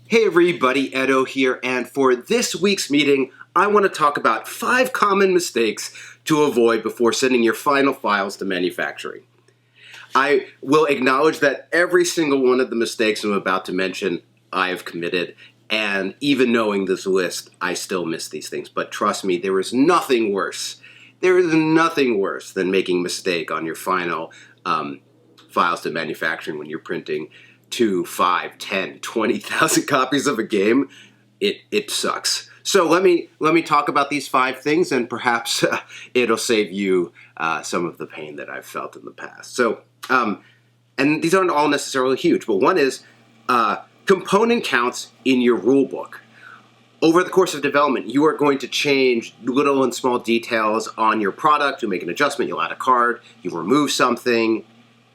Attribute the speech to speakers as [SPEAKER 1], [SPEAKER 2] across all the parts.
[SPEAKER 1] Hey everybody, Edo here, and for this week's meeting, I want to talk about 5 common mistakes to avoid before sending your final files to manufacturing. I will acknowledge that every single one of the mistakes I'm about to mention, I have committed, and even knowing this list, I still miss these things. But trust me, there is nothing worse. There is nothing worse than making a mistake on your final files to manufacturing when you're printing 2, 5, 10, 20,000 copies of a game. It sucks. So let me talk about these 5 things, and perhaps it'll save you some of the pain that I've felt in the past. So, and these aren't all necessarily huge, but one is component counts in your rulebook. Over the course of development, you are going to change little and small details on your product. You'll make an adjustment, you'll add a card, you remove something.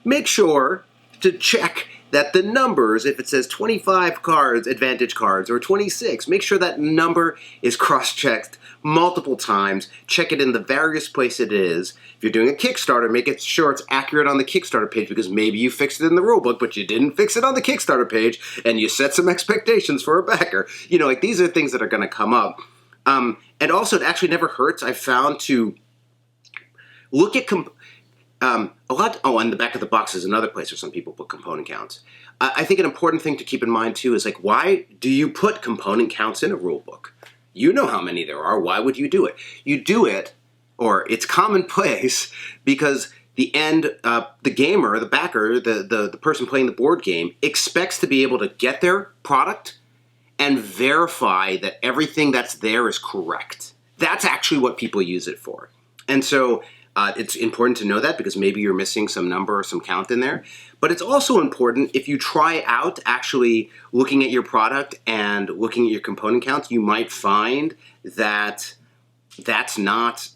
[SPEAKER 1] Make sure to check that the numbers, if it says 25 cards, advantage cards, or 26, make sure that number is cross-checked multiple times. Check it in the various places it is. If you're doing a Kickstarter, make it sure it's accurate on the Kickstarter page, because maybe you fixed it in the rulebook, but you didn't fix it on the Kickstarter page, and you set some expectations for a backer. You know, like, these are things that are going to come up. And also, it actually never hurts, I've found, to look at on the back of the box is another place where some people put component counts. I think an important thing to keep in mind too is, like, why do you put component counts in a rule book? You know how many there are. Why would you do it? You do it, or it's commonplace, because the gamer, the backer, the person playing the board game expects to be able to get their product and verify that everything that's there is correct. That's actually what people use it for. And so it's important to know that, because maybe you're missing some number or some count in there. But it's also important, if you try out actually looking at your product and looking at your component counts, you might find that that's not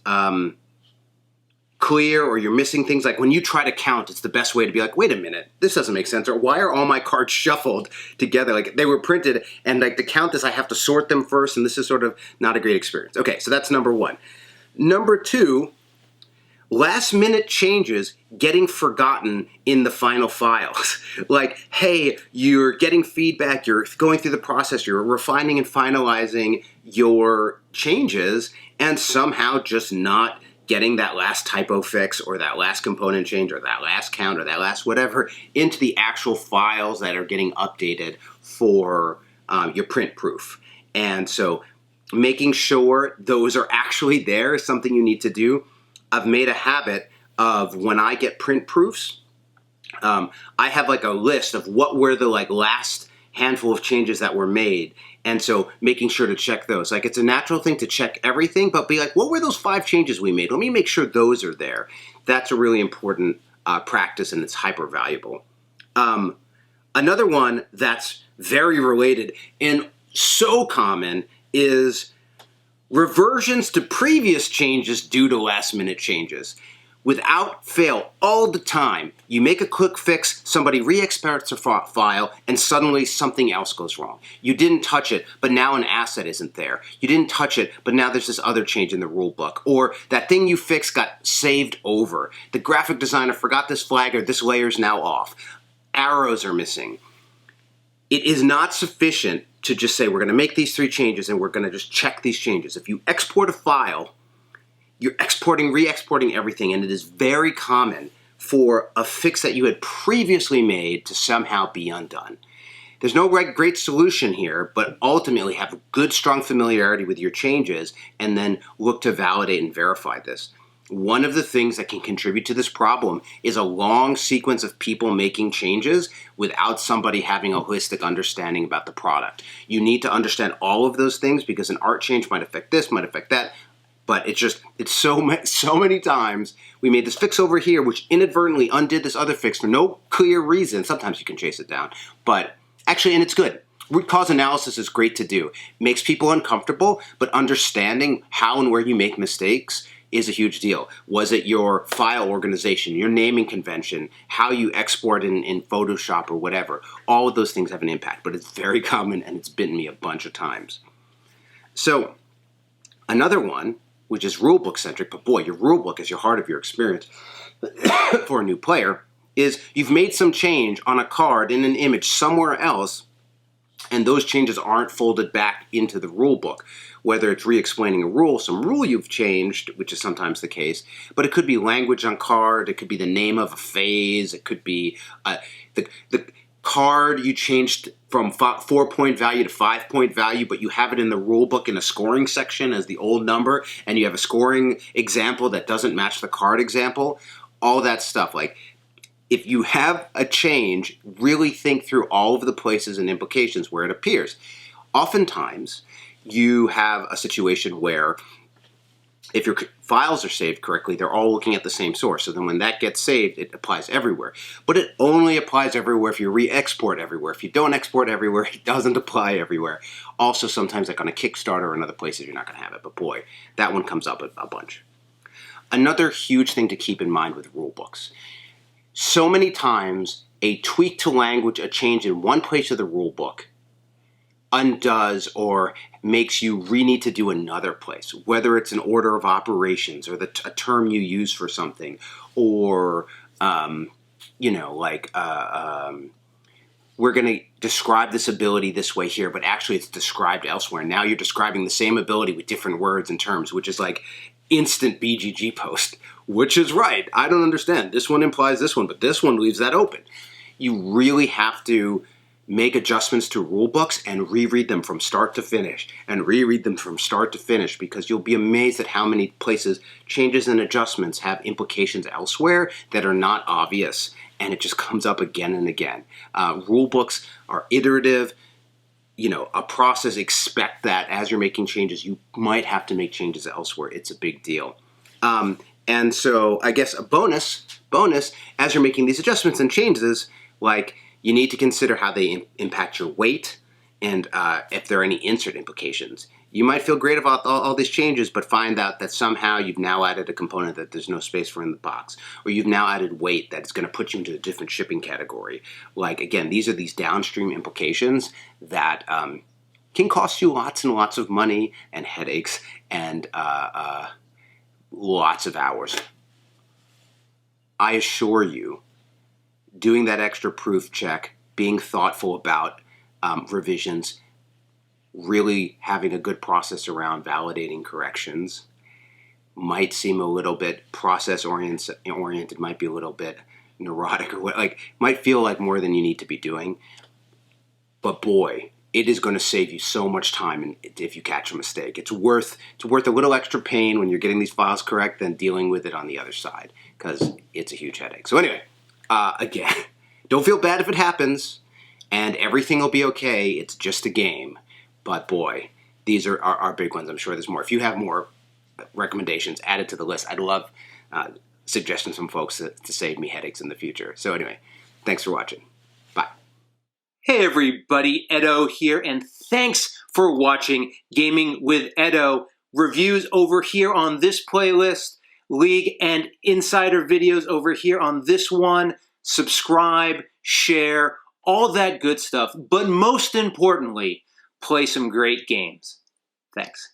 [SPEAKER 1] clear, or you're missing things. Like, when you try to count, it's the best way to be like, wait a minute, this doesn't make sense. Or why are all my cards shuffled together? Like, they were printed, and like to count this, I have to sort them first, and this is sort of not a great experience. Okay, so that's number 1. Number 2, last-minute changes getting forgotten in the final files. Like, hey, you're getting feedback, you're going through the process, you're refining and finalizing your changes, and somehow just not getting that last typo fix, or that last component change, or that last count, or that last whatever into the actual files that are getting updated for your print proof. And so making sure those are actually there is something you need to do. I've made a habit of, when I get print proofs, I have like a list of what were the last handful of changes that were made. And so making sure to check those. Like, it's a natural thing to check everything, but be like, what were those 5 changes we made? Let me make sure those are there. That's a really important practice, and it's hyper valuable. Another one that's very related and so common is reversions to previous changes due to last-minute changes. Without fail, all the time, you make a quick fix, somebody re-exports a file, and suddenly something else goes wrong. You didn't touch it, but now an asset isn't there. You didn't touch it, but now there's this other change in the rule book. Or that thing you fixed got saved over. The graphic designer forgot this flag, or this layer is now off. Arrows are missing. It is not sufficient to just say, we're going to make these 3 changes, and we're going to just check these changes. If you export a file, you're exporting, re-exporting everything, and it is very common for a fix that you had previously made to somehow be undone. There's no great solution here, but ultimately have good, strong familiarity with your changes, and then look to validate and verify this. One of the things that can contribute to this problem is a long sequence of people making changes without somebody having a holistic understanding about the product. You need to understand all of those things, because an art change might affect this, might affect that. But it's so many times we made this fix over here, which inadvertently undid this other fix for no clear reason. Sometimes you can chase it down, but actually, and it's good. Root cause analysis is great to do. It makes people uncomfortable, but understanding how and where you make mistakes is a huge deal. Was it your file organization, your naming convention, how you export in Photoshop or whatever? All of those things have an impact, but it's very common, and it's bitten me a bunch of times. So another one, which is rulebook centric, but boy, your rulebook is your heart of your experience for a new player, is you've made some change on a card in an image somewhere else, And those changes aren't folded back into the rule book. Whether it's re-explaining a rule, some rule you've changed, which is sometimes the case, but it could be language on card, it could be the name of a phase, it could be the card you changed from 4-point value to 5-point value, but you have it in the rule book in a scoring section as the old number, and you have a scoring example that doesn't match the card example. All that stuff. Like, if you have a change, really think through all of the places and implications where it appears. Oftentimes, you have a situation where if your files are saved correctly, they're all looking at the same source. So then when that gets saved, it applies everywhere. But it only applies everywhere if you re-export everywhere. If you don't export everywhere, it doesn't apply everywhere. Also, sometimes like on a Kickstarter and other places, you're not going to have it. But boy, that one comes up a bunch. Another huge thing to keep in mind with rule books. So many times, a tweak to language, a change in one place of the rule book, undoes or makes you need to do another place, whether it's an order of operations or a term you use for something, or we're going to describe this ability this way here, but actually it's described elsewhere. Now you're describing the same ability with different words and terms, which is like instant BGG post. Which is right. I don't understand. This one implies this one, but this one leaves that open. You really have to make adjustments to rule books and reread them from start to finish, because you'll be amazed at how many places changes and adjustments have implications elsewhere that are not obvious, and it just comes up again and again. Rule books are iterative. A process. Expect that as you're making changes, you might have to make changes elsewhere. It's a big deal. And so I guess a bonus, as you're making these adjustments and changes, like you need to consider how they impact your weight and if there are any insert implications. You might feel great about all these changes, but find out that somehow you've now added a component that there's no space for in the box, or you've now added weight that's going to put you into a different shipping category. Like, again, these are these downstream implications that can cost you lots and lots of money and headaches and lots of hours. I assure you, doing that extra proof check, being thoughtful about revisions, really having a good process around validating corrections might seem a little bit process oriented, might be a little bit neurotic, or might feel like more than you need to be doing. But boy, it is going to save you so much time if you catch a mistake. It's worth a little extra pain when you're getting these files correct than dealing with it on the other side, because it's a huge headache. So anyway, again, don't feel bad if it happens, and everything will be okay. It's just a game. But boy, these are our big ones. I'm sure there's more. If you have more recommendations, add it to the list. I'd love suggestions from folks to save me headaches in the future. So anyway, thanks for watching. Bye.
[SPEAKER 2] Hey everybody, Edo here, and thanks for watching Gaming with Edo. Reviews over here on this playlist, League and Insider videos over here on this one. Subscribe, share, all that good stuff. But most importantly, play some great games. Thanks.